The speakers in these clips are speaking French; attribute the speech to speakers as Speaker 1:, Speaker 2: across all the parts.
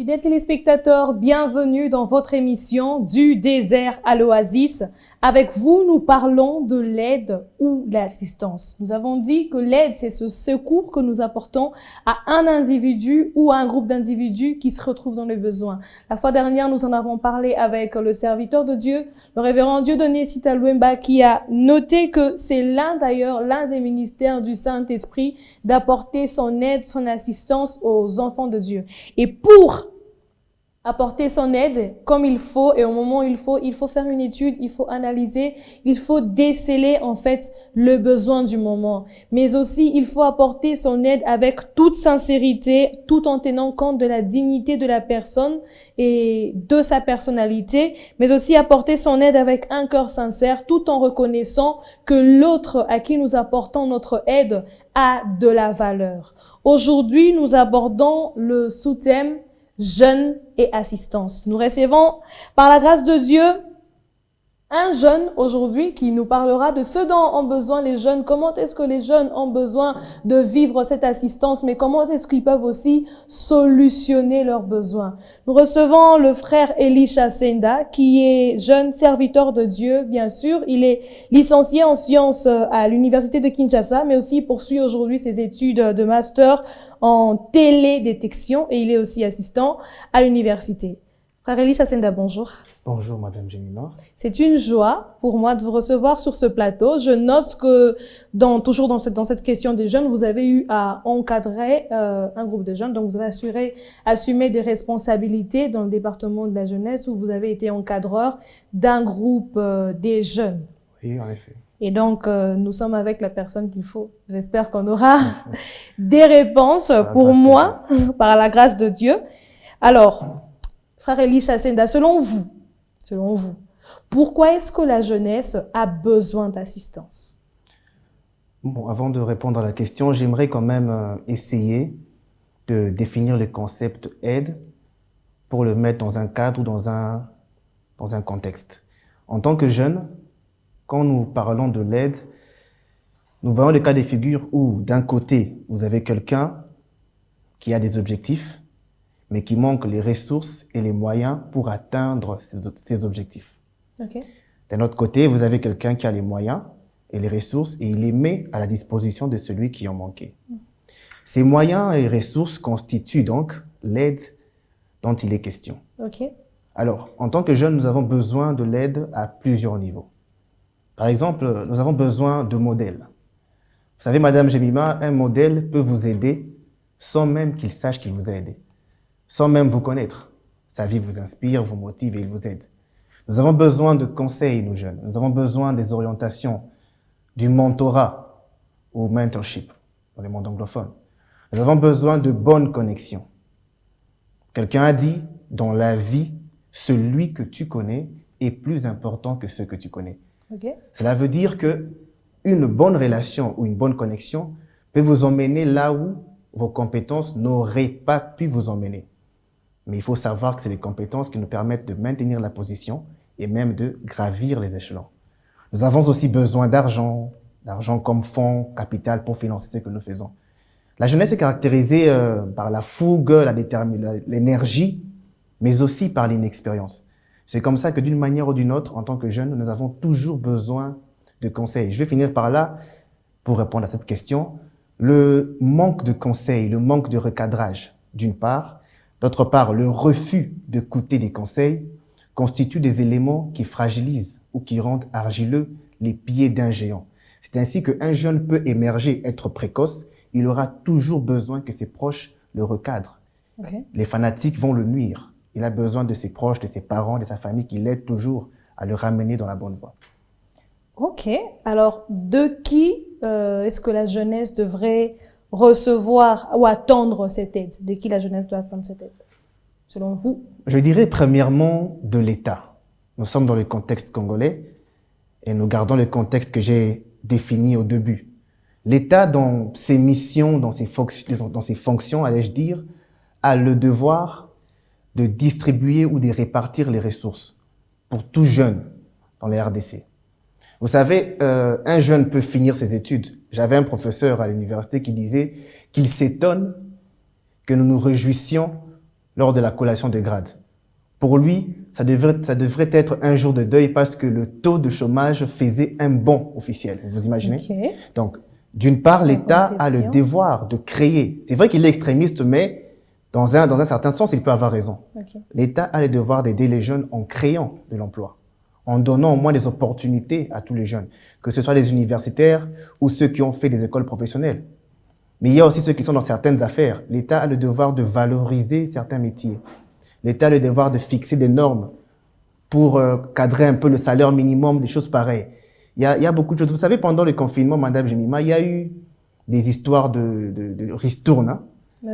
Speaker 1: Fidèles téléspectateurs, bienvenue dans votre émission Du désert à l'oasis. Avec vous, nous parlons de l'aide ou l'assistance. Nous avons dit que l'aide, c'est ce secours que nous apportons à un individu ou à un groupe d'individus qui se retrouvent dans le besoin. La fois dernière, nous en avons parlé avec le serviteur de Dieu, le révérend Dieudonné Sita Louemba, qui a noté que c'est l'un des ministères du Saint-Esprit d'apporter son aide, son assistance aux enfants de Dieu. Et pour apporter son aide comme il faut et au moment où il faut faire une étude, il faut analyser, il faut déceler en fait le besoin du moment. Mais aussi, il faut apporter son aide avec toute sincérité, tout en tenant compte de la dignité de la personne et de sa personnalité, mais aussi apporter son aide avec un cœur sincère, tout en reconnaissant que l'autre à qui nous apportons notre aide a de la valeur. Aujourd'hui, nous abordons le sous-thème jeûne et assistance. Nous recevons, par la grâce de Dieu, un jeune aujourd'hui qui nous parlera de ce dont ont besoin les jeunes, comment est-ce que les jeunes ont besoin de vivre cette assistance, mais comment est-ce qu'ils peuvent aussi solutionner leurs besoins. Nous recevons le frère Elisha Senda, qui est jeune serviteur de Dieu, bien sûr. Il est licencié en sciences à l'université de Kinshasa, mais aussi poursuit aujourd'hui ses études de master en télédétection et il est aussi assistant à l'université. Frère Elisha Senda, bonjour.
Speaker 2: Bonjour Madame Jemima.
Speaker 1: C'est une joie pour moi de vous recevoir sur ce plateau. Je note que toujours dans cette question des jeunes, vous avez eu à encadrer un groupe de jeunes, donc vous avez assumé des responsabilités dans le département de la jeunesse où vous avez été encadreur d'un groupe des jeunes.
Speaker 2: Oui, en effet.
Speaker 1: Et donc, nous sommes avec la personne qu'il faut. J'espère qu'on aura des réponses pour moi, par la grâce de Dieu. Alors, frère Elisha Senda, selon vous, pourquoi est-ce que la jeunesse a besoin d'assistance?
Speaker 2: Bon, avant de répondre à la question, j'aimerais quand même essayer de définir le concept aide pour le mettre dans un cadre ou dans un contexte. En tant que jeune, quand nous parlons de l'aide, nous voyons le cas des figures où, d'un côté, vous avez quelqu'un qui a des objectifs, mais qui manque les ressources et les moyens pour atteindre ces objectifs.
Speaker 1: Okay.
Speaker 2: D'un autre côté, vous avez quelqu'un qui a les moyens et les ressources et il les met à la disposition de celui qui en manquait. Ces moyens et ressources constituent donc l'aide dont il est question.
Speaker 1: Okay.
Speaker 2: Alors, en tant que jeunes, nous avons besoin de l'aide à plusieurs niveaux. Par exemple, nous avons besoin de modèles. Vous savez, Madame Jemima, un modèle peut vous aider sans même qu'il sache qu'il vous a aidé, sans même vous connaître. Sa vie vous inspire, vous motive et il vous aide. Nous avons besoin de conseils, nous jeunes. Nous avons besoin des orientations, du mentorat ou mentorship dans les mondes anglophones. Nous avons besoin de bonnes connexions. Quelqu'un a dit, dans la vie, celui que tu connais est plus important que ceux que tu connais.
Speaker 1: Okay.
Speaker 2: Cela veut dire que une bonne relation ou une bonne connexion peut vous emmener là où vos compétences n'auraient pas pu vous emmener. Mais il faut savoir que c'est les compétences qui nous permettent de maintenir la position et même de gravir les échelons. Nous avons aussi besoin d'argent comme fonds, capital pour financer ce que nous faisons. La jeunesse est caractérisée par la fougue, l'énergie, mais aussi par l'inexpérience. C'est comme ça que d'une manière ou d'une autre, en tant que jeunes, nous avons toujours besoin de conseils. Je vais finir par là pour répondre à cette question. Le manque de conseils, le manque de recadrage, d'une part. D'autre part, le refus d'écouter des conseils constituent des éléments qui fragilisent ou qui rendent argileux les pieds d'un géant. C'est ainsi qu'un jeune peut émerger, être précoce. Il aura toujours besoin que ses proches le recadrent. Okay. Les fanatiques vont le nuire. Il a besoin de ses proches, de ses parents, de sa famille qui l'aident toujours à le ramener dans la bonne voie.
Speaker 1: Ok. Alors, de qui est-ce que la jeunesse devrait recevoir ou attendre cette aide? De qui la jeunesse doit attendre cette aide, selon vous?
Speaker 2: Je dirais premièrement de l'État. Nous sommes dans le contexte congolais et nous gardons le contexte que j'ai défini au début. L'État, dans ses missions, dans ses fonctions, allais-je dire, a le devoir de distribuer ou de répartir les ressources pour tout jeune dans les RDC. Vous savez, un jeune peut finir ses études. J'avais un professeur à l'université qui disait qu'il s'étonne que nous nous réjouissions lors de la collation des grades. Pour lui, ça devrait être un jour de deuil parce que le taux de chômage faisait un bond officiel. Vous imaginez?
Speaker 1: Ok.
Speaker 2: Donc, d'une part,
Speaker 1: Sans
Speaker 2: l'État a le
Speaker 1: conception.
Speaker 2: devoir de créer. C'est vrai qu'il est extrémiste, mais dans un certain sens, il peut avoir raison.
Speaker 1: Ok.
Speaker 2: L'État a le devoir d'aider les jeunes en créant de l'emploi, en donnant au moins des opportunités à tous les jeunes, que ce soit les universitaires ou ceux qui ont fait des écoles professionnelles. Mais il y a aussi ceux qui sont dans certaines affaires. L'État a le devoir de valoriser certains métiers. L'État a le devoir de fixer des normes pour cadrer un peu le salaire minimum, des choses pareilles. Il y a beaucoup de choses. Vous savez, pendant le confinement, Madame Jemima, il y a eu des histoires de ristournes, hein.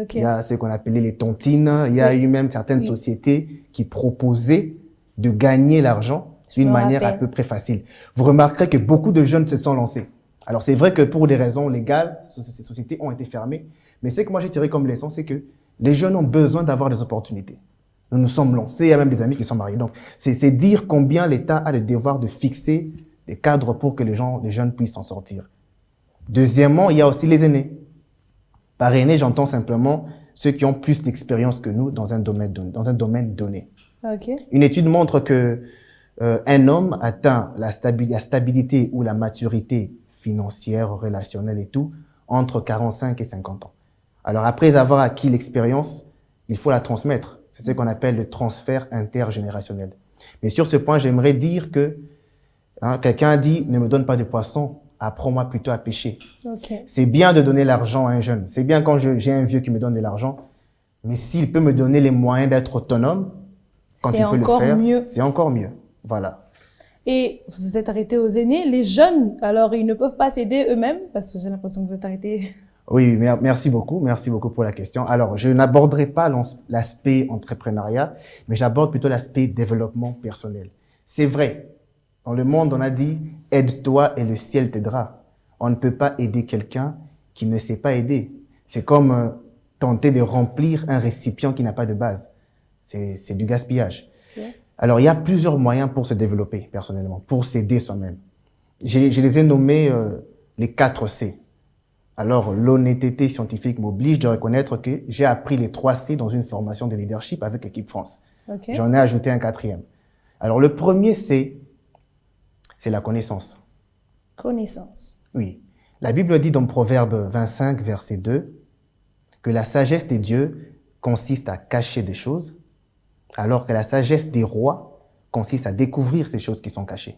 Speaker 1: Ok.
Speaker 2: Il y a ce qu'on appelait les tontines. Il y a
Speaker 1: Oui.
Speaker 2: eu même certaines
Speaker 1: Oui.
Speaker 2: sociétés qui proposaient de gagner l'argent
Speaker 1: Je
Speaker 2: d'une
Speaker 1: me
Speaker 2: manière à
Speaker 1: rappelle.
Speaker 2: peu près facile. Vous remarquerez que beaucoup de jeunes se sont lancés. Alors, c'est vrai que pour des raisons légales, ces sociétés ont été fermées. Mais ce que moi j'ai tiré comme leçon, c'est que les jeunes ont besoin d'avoir des opportunités. Nous nous sommes lancés, il y a même des amis qui sont mariés. Donc, c'est dire combien l'État a le devoir de fixer des cadres pour que les jeunes puissent s'en sortir. Deuxièmement, il y a aussi les aînés. Par aînés, j'entends simplement ceux qui ont plus d'expérience que nous dans un domaine donné.
Speaker 1: Ok.
Speaker 2: Une étude montre que un homme atteint la stabilité ou la maturité financière, relationnelle et tout, entre 45 et 50 ans. Alors après avoir acquis l'expérience, il faut la transmettre. C'est ce qu'on appelle le transfert intergénérationnel. Mais sur ce point, j'aimerais dire que quelqu'un a dit « Ne me donne pas de poisson, apprends-moi plutôt à pêcher ».
Speaker 1: Ok.
Speaker 2: C'est bien de donner l'argent à un jeune. C'est bien quand j'ai un vieux qui me donne de l'argent. Mais s'il peut me donner les moyens d'être autonome, quand
Speaker 1: C'est
Speaker 2: il peut le
Speaker 1: encore
Speaker 2: faire,
Speaker 1: mieux.
Speaker 2: c'est encore mieux. Voilà.
Speaker 1: Et vous vous êtes arrêté aux aînés. Les jeunes, alors ils ne peuvent pas s'aider eux-mêmes parce que j'ai l'impression que vous êtes arrêté.
Speaker 2: Oui, merci beaucoup. Merci beaucoup pour la question. Alors, je n'aborderai pas l'aspect entrepreneuriat, mais j'aborde plutôt l'aspect développement personnel. C'est vrai. Dans le monde, on a dit « aide-toi et le ciel t'aidera ». On ne peut pas aider quelqu'un qui ne sait pas aider. C'est comme tenter de remplir un récipient qui n'a pas de base. C'est du gaspillage.
Speaker 1: Okay.
Speaker 2: Alors, il y a plusieurs moyens pour se développer personnellement, pour s'aider soi-même. Je les ai nommés les 4 C. Alors, l'honnêteté scientifique m'oblige de reconnaître que j'ai appris les 3 C dans une formation de leadership avec l'équipe France.
Speaker 1: Okay.
Speaker 2: J'en ai ajouté un 4e. Alors, le premier C, c'est la connaissance.
Speaker 1: Connaissance.
Speaker 2: Oui. La Bible dit dans Proverbe 25, verset 2, que la sagesse des dieux consiste à cacher des choses, alors que la sagesse des rois consiste à découvrir ces choses qui sont cachées.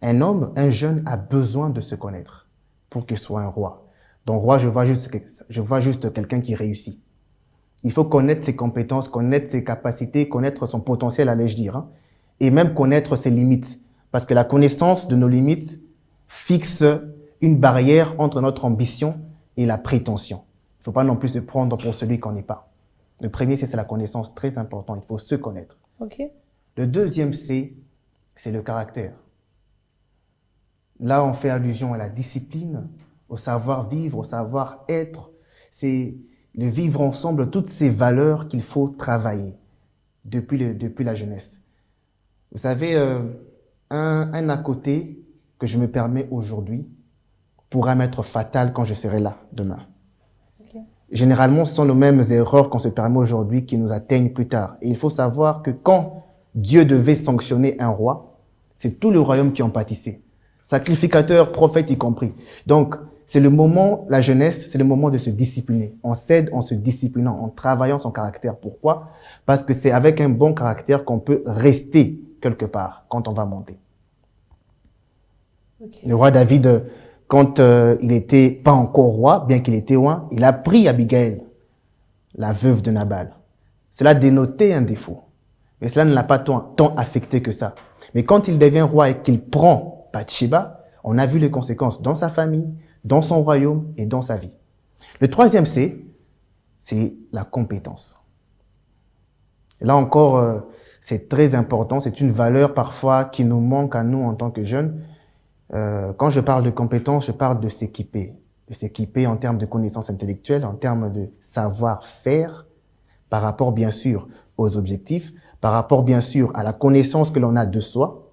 Speaker 2: Un homme, un jeune, a besoin de se connaître pour qu'il soit un roi. Donc, roi, je vois juste quelqu'un qui réussit. Il faut connaître ses compétences, connaître ses capacités, connaître son potentiel, allais-je dire, hein, et même connaître ses limites. Parce que la connaissance de nos limites fixe une barrière entre notre ambition et la prétention. Il ne faut pas non plus se prendre pour celui qu'on n'est pas. Le premier C, c'est la connaissance, très important. Il faut se connaître.
Speaker 1: Okay.
Speaker 2: Le deuxième C, c'est le caractère. Là, on fait allusion à la discipline, au savoir-vivre, au savoir-être. C'est le vivre ensemble, toutes ces valeurs qu'il faut travailler depuis la jeunesse. Vous savez, un à côté que je me permets aujourd'hui pourra m'être fatal quand je serai là demain.
Speaker 1: Okay.
Speaker 2: Généralement, ce sont nos mêmes erreurs qu'on se permet aujourd'hui qui nous atteignent plus tard. Et il faut savoir que quand Dieu devait sanctionner un roi, c'est tout le royaume qui en pâtissait. Sacrificateurs, prophètes y compris. Donc, c'est le moment, la jeunesse, c'est le moment de se discipliner. On s'aide en se disciplinant, en travaillant son caractère. Pourquoi? Parce que c'est avec un bon caractère qu'on peut rester quelque part quand on va monter. Okay. Le roi David, quand il n'était pas encore roi, bien qu'il était roi, il a pris Abigail, la veuve de Nabal. Cela dénotait un défaut. Mais cela ne l'a pas tant affecté que ça. Mais quand il devient roi et qu'il prend Bathsheba, on a vu les conséquences dans sa famille, dans son royaume et dans sa vie. Le troisième C, c'est la compétence. Et là encore, c'est très important, c'est une valeur parfois qui nous manque à nous en tant que jeunes. Quand je parle de compétence, je parle de s'équiper en termes de connaissances intellectuelles, en termes de savoir-faire, par rapport bien sûr aux objectifs, par rapport bien sûr à la connaissance que l'on a de soi.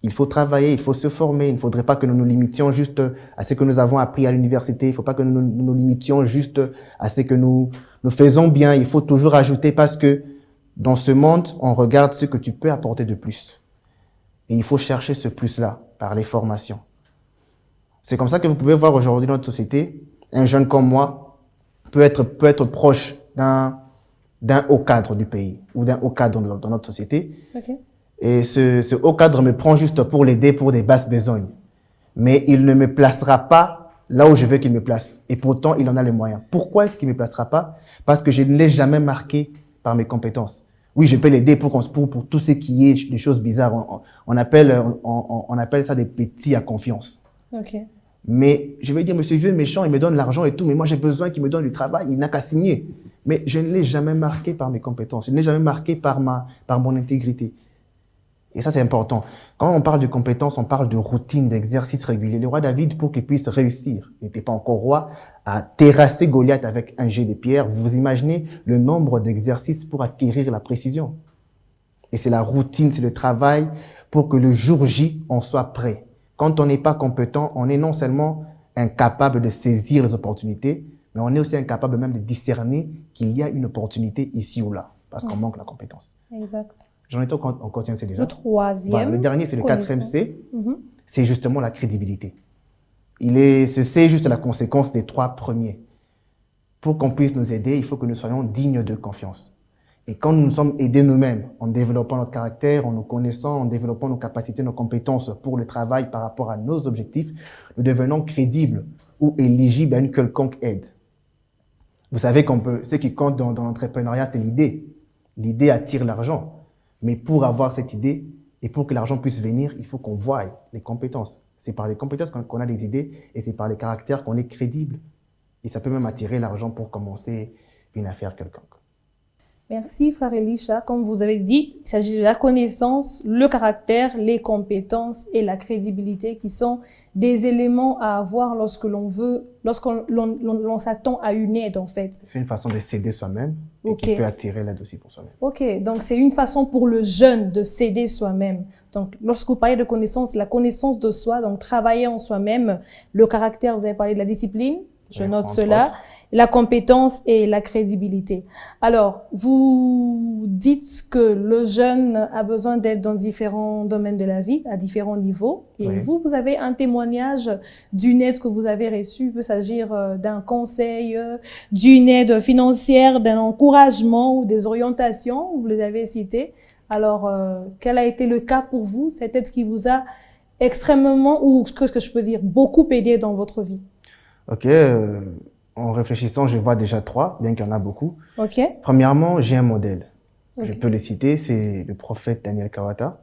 Speaker 2: Il faut travailler, il faut se former. Il ne faudrait pas que nous nous limitions juste à ce que nous avons appris à l'université. Il ne faut pas que nous limitions juste à ce que nous faisons bien. Il faut toujours ajouter parce que dans ce monde, on regarde ce que tu peux apporter de plus. Et il faut chercher ce plus-là par les formations. C'est comme ça que vous pouvez voir aujourd'hui dans notre société, un jeune comme moi peut être proche d'un haut cadre du pays ou d'un haut cadre dans notre société.
Speaker 1: Okay.
Speaker 2: Et ce haut cadre me prend juste pour l'aider pour des basses besognes. Mais il ne me placera pas là où je veux qu'il me place. Et pourtant, il en a les moyens. Pourquoi est-ce qu'il ne me placera pas? Parce que je ne l'ai jamais marqué par mes compétences. Oui, je peux l'aider pour tout ce qui est des choses bizarres. On appelle ça des petits à confiance.
Speaker 1: Okay.
Speaker 2: Mais je vais dire, monsieur vieux méchant, il me donne l'argent et tout, mais moi j'ai besoin qu'il me donne du travail, il n'a qu'à signer. Mais je ne l'ai jamais marqué par mes compétences, je ne l'ai jamais marqué par mon intégrité. Et ça, c'est important. Quand on parle de compétences, on parle de routine, d'exercice régulier. Le roi David, pour qu'il puisse réussir, il n'était pas encore roi, a terrassé Goliath avec un jet de pierre. Vous imaginez le nombre d'exercices pour acquérir la précision. Et c'est la routine, c'est le travail pour que le jour J, on soit prêt. Quand on n'est pas compétent, on est non seulement incapable de saisir les opportunités, mais on est aussi incapable même de discerner qu'il y a une opportunité ici ou là, parce qu'on manque la compétence.
Speaker 1: Exact.
Speaker 2: J'en étais au quatrième C déjà.
Speaker 1: Le troisième.
Speaker 2: Voilà, le dernier, c'est le quatrième C. C'est justement la crédibilité. Ce C est juste la conséquence des trois premiers. Pour qu'on puisse nous aider, il faut que nous soyons dignes de confiance. Et quand nous nous sommes aidés nous-mêmes, en développant notre caractère, en nous connaissant, en développant nos capacités, nos compétences pour le travail par rapport à nos objectifs, nous devenons crédibles ou éligibles à une quelconque aide. Vous savez ce qui compte dans l'entrepreneuriat, c'est l'idée. L'idée attire l'argent. Mais pour avoir cette idée et pour que l'argent puisse venir, il faut qu'on voie les compétences. C'est par les compétences qu'on a des idées et c'est par les caractères qu'on est crédible. Et ça peut même attirer l'argent pour commencer une affaire quelconque.
Speaker 1: Merci, frère Elisha. Comme vous avez dit, il s'agit de la connaissance, le caractère, les compétences et la crédibilité qui sont des éléments à avoir lorsque l'on s'attend à une aide, en fait.
Speaker 2: C'est une façon de s'aider soi-même et qui peut attirer l'aide aussi pour soi-même.
Speaker 1: Ok, donc c'est une façon pour le jeune de s'aider soi-même. Donc, lorsque vous parlez de connaissance, la connaissance de soi, donc travailler en soi-même, le caractère, vous avez parlé de la discipline, je note cela. La compétence et la crédibilité. Alors, vous dites que le jeune a besoin d'aide dans différents domaines de la vie, à différents niveaux. Et vous avez un témoignage d'une aide que vous avez reçue. Il peut s'agir d'un conseil, d'une aide financière, d'un encouragement ou des orientations. Vous les avez citées. Alors, quel a été le cas pour vous, cette aide qui vous a extrêmement, ou qu'est-ce que je peux dire, beaucoup aidé dans votre vie?
Speaker 2: Ok. En réfléchissant, je vois déjà trois, bien qu'il y en a beaucoup.
Speaker 1: Okay.
Speaker 2: Premièrement, j'ai un modèle. Okay. Je peux le citer, c'est le prophète Daniel Kawata.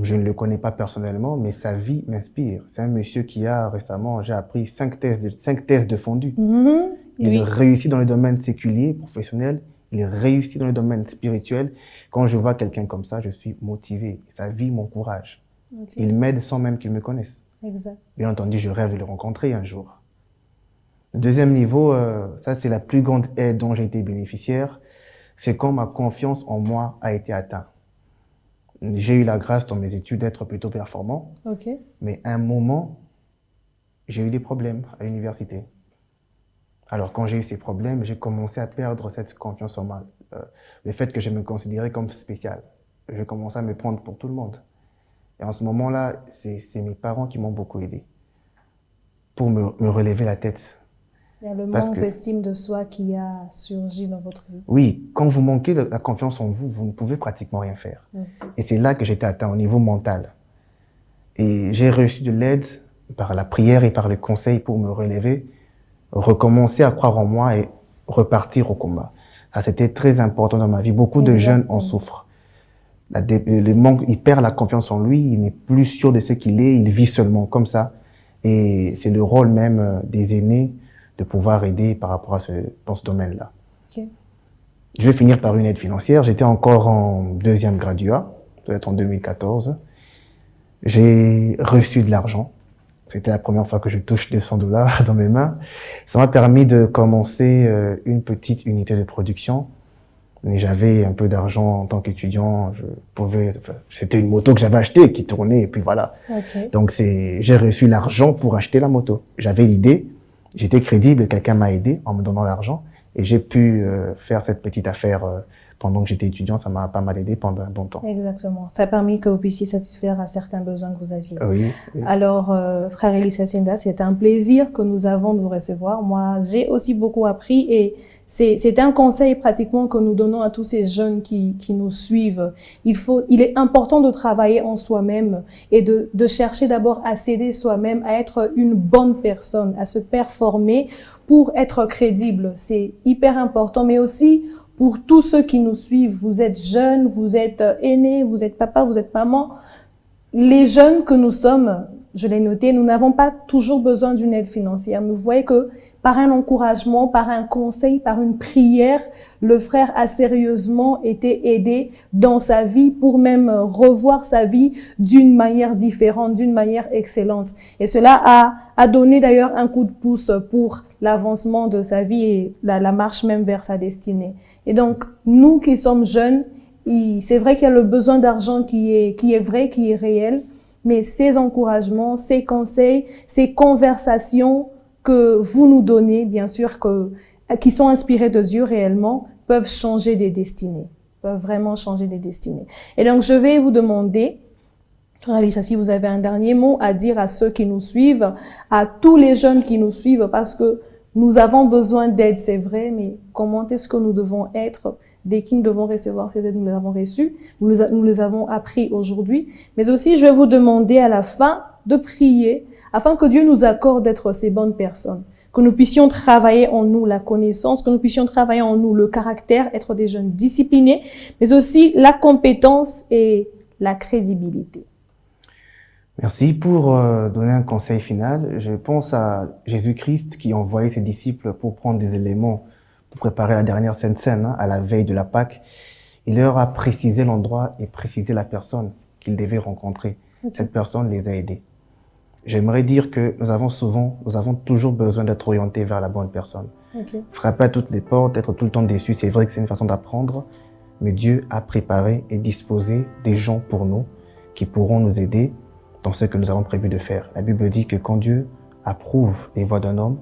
Speaker 2: Je ne le connais pas personnellement, mais sa vie m'inspire. C'est un monsieur qui a récemment, j'ai appris 5 thèses de fondu. Il réussit dans le domaine séculier, professionnel. Il réussit dans le domaine spirituel. Quand je vois quelqu'un comme ça, je suis motivé. Sa vie m'encourage. Okay. Il m'aide sans même qu'il me connaisse.
Speaker 1: Exact.
Speaker 2: Bien entendu, je rêve de le rencontrer un jour. Le deuxième niveau, ça c'est la plus grande aide dont j'ai été bénéficiaire, c'est quand ma confiance en moi a été atteinte. J'ai eu la grâce dans mes études d'être plutôt performant, mais à un moment, j'ai eu des problèmes à l'université. Alors quand j'ai eu ces problèmes, j'ai commencé à perdre cette confiance en moi. Le fait que je me considérais comme spécial. Je commençais à me prendre pour tout le monde. Et en ce moment-là, c'est mes parents qui m'ont beaucoup aidé pour me relever la tête.
Speaker 1: Il y a le manque d'estime de soi qui a surgi dans votre vie.
Speaker 2: Oui, quand vous manquez la confiance en vous, vous ne pouvez pratiquement rien faire. Et c'est là que j'étais atteint au niveau mental. Et j'ai reçu de l'aide par la prière et par le conseil pour me relever, recommencer à croire en moi et repartir au combat. Ça, c'était très important dans ma vie. Beaucoup de jeunes en souffrent. Le manque, il perd la confiance en lui, il n'est plus sûr de ce qu'il est, il vit seulement comme ça. Et c'est le rôle même des aînés de pouvoir aider par rapport dans ce domaine-là. Je vais finir par une aide financière. J'étais encore en deuxième graduat, peut-être en 2014. J'ai reçu de l'argent. C'était la première fois que je touche $200 dans mes mains. Ça m'a permis de commencer une petite unité de production Mais j'avais un peu d'argent en tant qu'étudiant. C'était une moto que j'avais achetée qui tournait et puis voilà.
Speaker 1: Ok.
Speaker 2: Donc j'ai reçu l'argent pour acheter la moto. J'avais l'idée, j'étais crédible, quelqu'un m'a aidé en me donnant l'argent et j'ai pu faire cette petite affaire pendant que j'étais étudiant. Ça m'a pas mal aidé pendant un bon temps.
Speaker 1: Exactement. Ça a permis que vous puissiez satisfaire à certains besoins que vous aviez.
Speaker 2: Oui. Oui.
Speaker 1: Alors, frère Elie Hacienda, c'est un plaisir que nous avons de vous recevoir. Moi, j'ai aussi beaucoup appris et c'est un conseil pratiquement que nous donnons à tous ces jeunes qui nous suivent. Il est important de travailler en soi-même et de chercher d'abord à s'aider soi-même, à être une bonne personne, à se performer pour être crédible. C'est hyper important, mais aussi pour tous ceux qui nous suivent. Vous êtes jeunes, vous êtes aînés, vous êtes papa, vous êtes maman. Les jeunes que nous sommes, je l'ai noté, nous n'avons pas toujours besoin d'une aide financière. Mais vous voyez que par un encouragement, par un conseil, par une prière, le frère a sérieusement été aidé dans sa vie pour même revoir sa vie d'une manière différente, d'une manière excellente. Et cela a donné d'ailleurs un coup de pouce pour l'avancement de sa vie et la marche même vers sa destinée. Et donc, nous qui sommes jeunes, c'est vrai qu'il y a le besoin d'argent qui est vrai, qui est réel, mais ces encouragements, ces conseils, ces conversations que vous nous donnez, bien sûr, qui sont inspirés de Dieu réellement, peuvent changer des destinées, peuvent vraiment changer des destinées. Et donc, je vais vous demander, Alicia, si vous avez un dernier mot à dire à ceux qui nous suivent, à tous les jeunes qui nous suivent, parce que nous avons besoin d'aide, c'est vrai, mais comment est-ce que nous devons être dès que nous devons recevoir ces aides? Nous les avons reçues, nous les avons appris aujourd'hui. Mais aussi, je vais vous demander à la fin de prier afin que Dieu nous accorde d'être ces bonnes personnes, que nous puissions travailler en nous la connaissance, que nous puissions travailler en nous le caractère, être des jeunes disciplinés, mais aussi la compétence et la crédibilité.
Speaker 2: Merci pour donner un conseil final. Je pense à Jésus-Christ qui a envoyé ses disciples pour prendre des éléments pour préparer la dernière Sainte Seine, à la veille de la Pâque. Il leur a précisé l'endroit et précisé la personne qu'ils devaient rencontrer. Okay. Cette personne les a aidés. J'aimerais dire que nous avons toujours besoin d'être orientés vers la bonne personne. Okay. Frapper à toutes les portes, être tout le temps déçu, c'est vrai que c'est une façon d'apprendre, mais Dieu a préparé et disposé des gens pour nous qui pourront nous aider dans ce que nous avons prévu de faire. La Bible dit que quand Dieu approuve les voies d'un homme,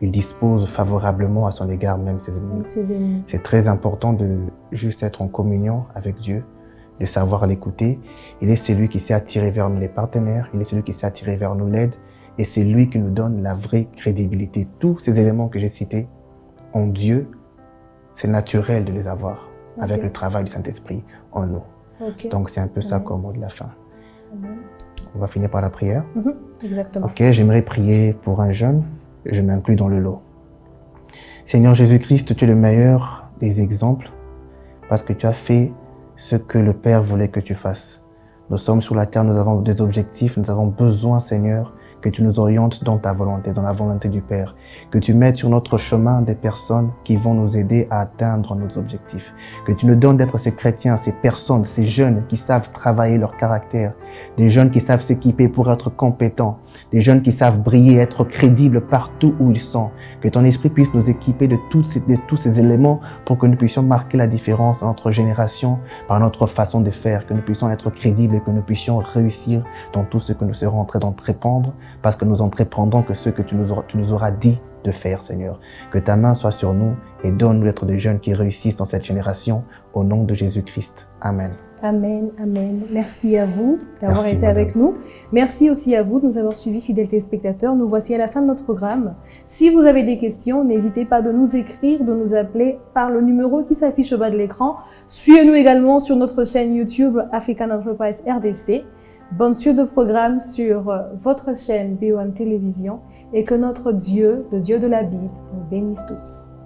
Speaker 2: il dispose favorablement à son égard même ses ennemis. C'est très important de juste être en communion avec Dieu, de savoir l'écouter. Il est celui qui sait attirer vers nous les partenaires, il est celui qui sait attirer vers nous l'aide, et c'est lui qui nous donne la vraie crédibilité. Tous ces éléments que j'ai cités en Dieu, c'est naturel de les avoir avec le travail du Saint-Esprit en nous. Donc c'est un peu ça comme mot de la fin. On va finir par la prière.
Speaker 1: Exactement.
Speaker 2: Ok, j'aimerais prier pour un jeune. Je m'inclus dans le lot. Seigneur Jésus-Christ, tu es le meilleur des exemples parce que tu as fait ce que le Père voulait que tu fasses. Nous sommes sur la terre, nous avons des objectifs, nous avons besoin, Seigneur, que tu nous orientes dans ta volonté, dans la volonté du Père. Que tu mettes sur notre chemin des personnes qui vont nous aider à atteindre nos objectifs. Que tu nous donnes d'être ces chrétiens, ces personnes, ces jeunes qui savent travailler leur caractère. Des jeunes qui savent s'équiper pour être compétents. Des jeunes qui savent briller, être crédibles partout où ils sont. Que ton esprit puisse nous équiper de tous ces éléments pour que nous puissions marquer la différence dans notre génération, par notre façon de faire. Que nous puissions être crédibles et que nous puissions réussir dans tout ce que nous serons en train d'entreprendre. Parce que nous entreprendrons que ce que tu nous auras dit de faire, Seigneur. Que ta main soit sur nous et donne-nous d'être des jeunes qui réussissent dans cette génération. Au nom de Jésus-Christ. Amen.
Speaker 1: Amen, amen. Merci à vous d'avoir été avec nous. Merci aussi à vous de nous avoir suivis, fidèles téléspectateurs. Nous voici à la fin de notre programme. Si vous avez des questions, n'hésitez pas de nous écrire, de nous appeler par le numéro qui s'affiche au bas de l'écran. Suivez-nous également sur notre chaîne YouTube African Enterprise RDC. Bonne suite de programme sur votre chaîne BO1 Télévision et que notre Dieu, le Dieu de la Bible, nous bénisse tous.